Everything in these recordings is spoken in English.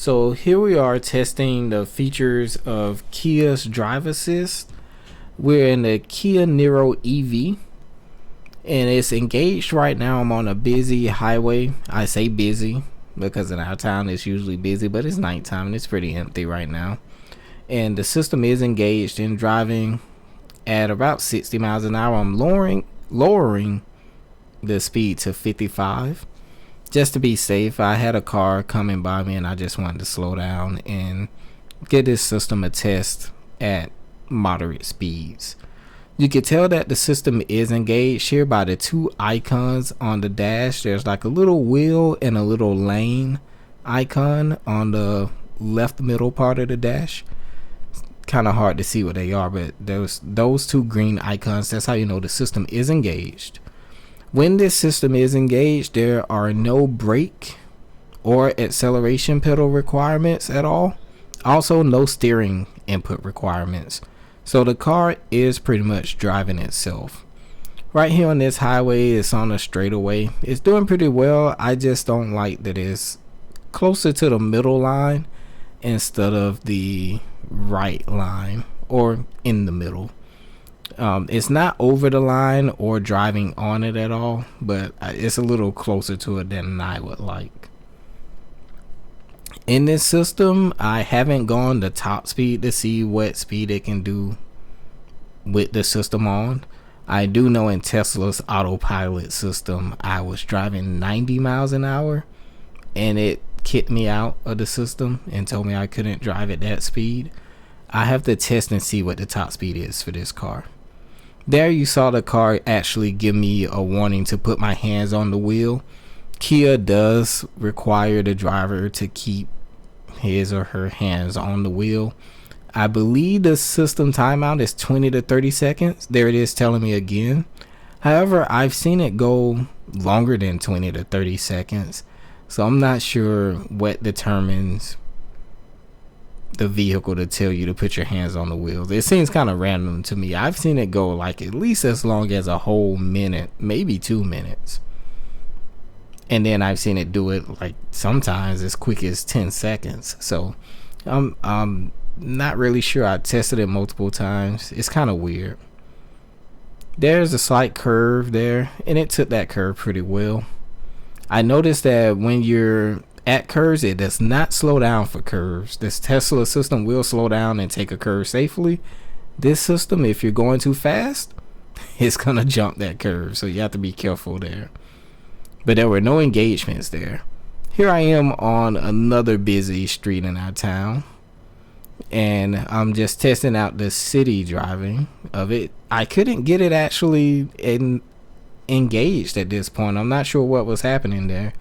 So here we are testing the features of Kia's Drive Assist. We're in the Kia Niro EV and it's engaged right now. I'm on a busy highway. I say busy because in our town it's usually busy, but it's nighttime and it's pretty empty right now. And the system is engaged in driving at about 60 miles an hour. I'm lowering the speed to 55 just to be safe. I had a car coming by me and I just wanted to slow down and get this system a test at moderate speeds. You can tell that the system is engaged here by the two icons on the dash. There's like a little wheel and a little lane icon on the left middle part of the dash. Kind of hard to see what they are, but those two green icons, that's how you know the system is engaged. When this system is engaged, there are no brake or acceleration pedal requirements at all. Also, no steering input requirements. So the car is pretty much driving itself. Right here on this highway, it's on a straightaway. It's doing pretty well. I just don't like that it's closer to the middle line instead of the right line or in the middle. It's not over the line or driving on it at all, but it's a little closer to it than I would like. In this system, I haven't gone the top speed to see what speed it can do with the system on. I do know in Tesla's autopilot system, I was driving 90 miles an hour and it kicked me out of the system and told me I couldn't drive at that speed. I have to test and see what the top speed is for this car. There you saw the car actually give me a warning to put my hands on the wheel. Kia does require the driver to keep his or her hands on the wheel. I believe the system timeout is 20 to 30 seconds. There it is telling me again. However, I've seen it go longer than 20 to 30 seconds. So I'm not sure what determines the vehicle to tell you to put your hands on the wheels. It seems kind of random to me. I've seen it go like at least as long as a whole minute, maybe 2 minutes. And then I've seen it do it like sometimes as quick as 10 seconds. So I'm not really sure. I tested it multiple times. It's kind of weird. There's a slight curve there and it took that curve pretty well. I noticed that when you're at curves, it does not slow down for curves. This Tesla system will slow down and take a curve safely. This system, if you're going too fast, it's gonna jump that curve, so you have to be careful there. But there were no engagements there. Here I am on another busy street in our town and I'm just testing out the city driving of it. I couldn't get it actually engaged at this point. I'm not sure what was happening there.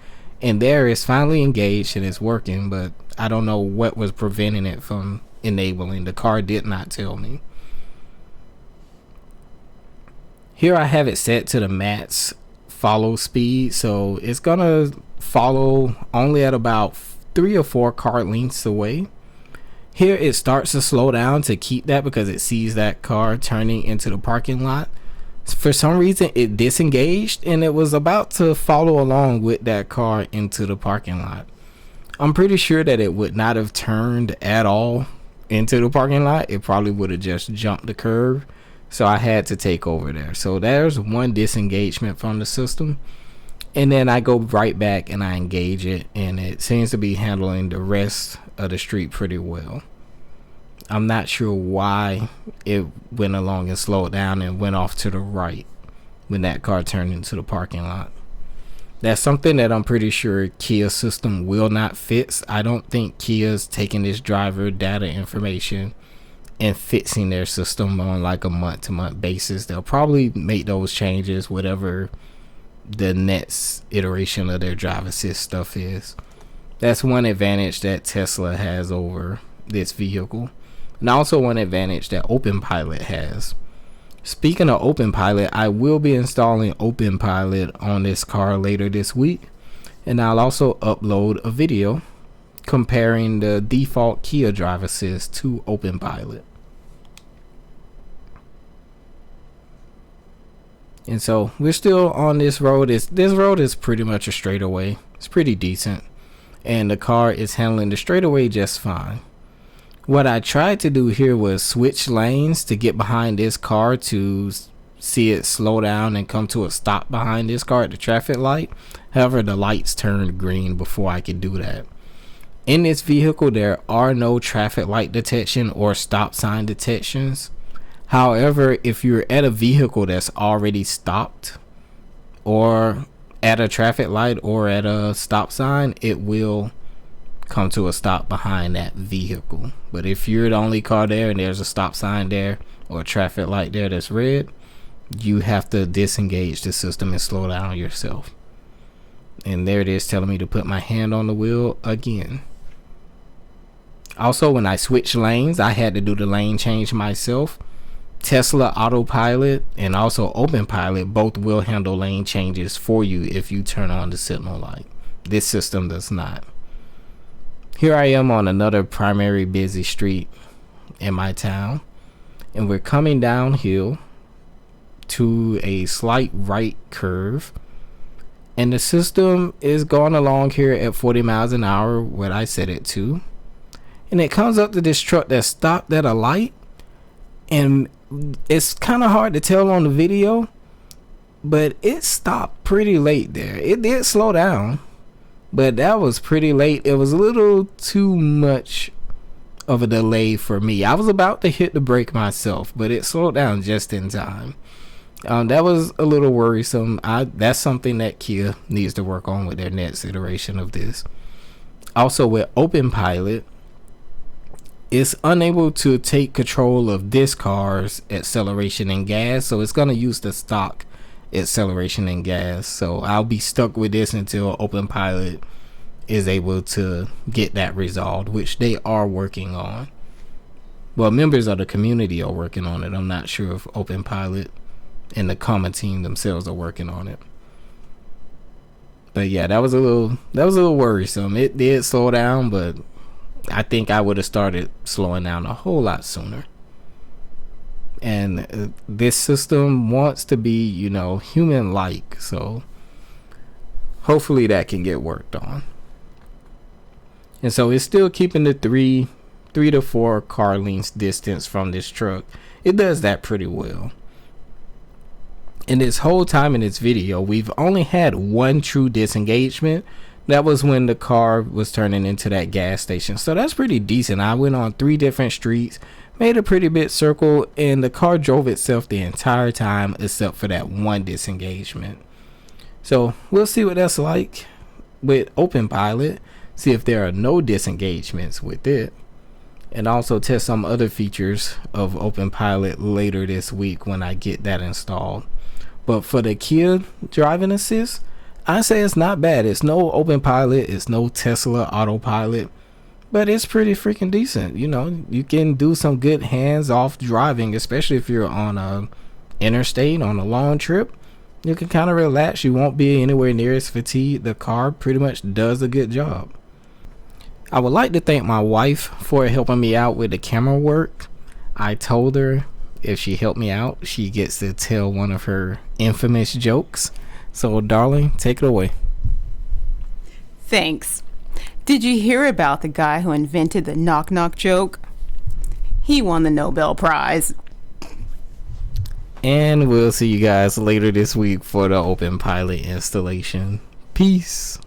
And there it's finally engaged and it's working, but I don't know what was preventing it from enabling. The car did not tell me. Here I have it set to the max follow speed, so it's gonna follow only at about 3 or 4 car lengths away. Here it starts to slow down to keep that because it sees that car turning into the parking lot. For some reason it disengaged and it was about to follow along with that car into the parking lot. I'm pretty sure that it would not have turned at all into the parking lot. It probably would have just jumped the curve. So I had to take over there. So there's one disengagement from the system. And then I go right back and I engage it and it seems to be handling the rest of the street pretty well. I'm not sure why it went along and slowed down and went off to the right when that car turned into the parking lot. That's something that I'm pretty sure Kia's system will not fix. I don't think Kia's taking this driver data information and fixing their system on like a month-to-month basis. They'll probably make those changes whatever the next iteration of their drive assist stuff is. That's one advantage that Tesla has over this vehicle. And also one advantage that Autopilot has. Speaking of Autopilot, I will be installing Autopilot on this car later this week. And I'll also upload a video comparing the default Kia Drive Assist to Autopilot. And so we're still on this road. This road is pretty much a straightaway. It's pretty decent. and the car is handling the straightaway just fine. What I tried to do here was switch lanes to get behind this car to see it slow down and come to a stop behind this car at the traffic light. However, the lights turned green before I could do that. In this vehicle, there are no traffic light detection or stop sign detections. However, if you're at a vehicle that's already stopped or at a traffic light or at a stop sign, it will come to a stop behind that vehicle. But if you're the only car there and there's a stop sign there or a traffic light there that's red, you have to disengage the system and slow down yourself. And there it is telling me to put my hand on the wheel again. Also, when I switched lanes, I had to do the lane change myself. Tesla Autopilot and also OpenPilot both will handle lane changes for you if you turn on the signal light. This system does not. Here I am on another primary busy street in my town, and we're coming downhill to a slight right curve, and the system is going along here at 40 miles an hour, what I set it to, and it comes up to this truck that stopped at a light, and it's kind of hard to tell on the video, but it stopped pretty late there. It did slow down, but that was pretty late. It was a little too much of a delay for me. I was about to hit the brake myself, but it slowed down just in time. That was a little worrisome. That's something that Kia needs to work on with their next iteration of this. Also, with OpenPilot, it's unable to take control of this car's acceleration and gas, so it's going to use the stock acceleration and gas. So I'll be stuck with this until OpenPilot is able to get that resolved, which they are working on. Well, members of the community are working on it. I'm not sure if OpenPilot and the common team themselves are working on it. But yeah, that was a little worrisome. It did slow down, but I think I would have started slowing down a whole lot sooner. And this system wants to be, human-like, so hopefully that can get worked on. And so it's still keeping the 3 to 4 car lengths distance from this truck. It does that pretty well. In this whole time in this video, we've only had one true disengagement. That was when the car was turning into that gas station. So that's pretty decent. I went on 3 different streets, made a pretty big circle, and the car drove itself the entire time except for that one disengagement. So we'll see what that's like with OpenPilot, see if there are no disengagements with it, and also test some other features of OpenPilot later this week when I get that installed. But for the Kia driving assist, I say it's not bad. It's no OpenPilot, it's no Tesla Autopilot, but it's pretty freaking decent. You can do some good hands-off driving, especially if you're on a interstate on a long trip. You can kind of relax. You won't be anywhere near as fatigued. The car pretty much does a good job. I would like to thank my wife for helping me out with the camera work. I told her if she helped me out, she gets to tell one of her infamous jokes. So, darling, take it away. Thanks. Did you hear about the guy who invented the knock-knock joke? He won the Nobel Prize. And we'll see you guys later this week for the OpenPilot installation. Peace.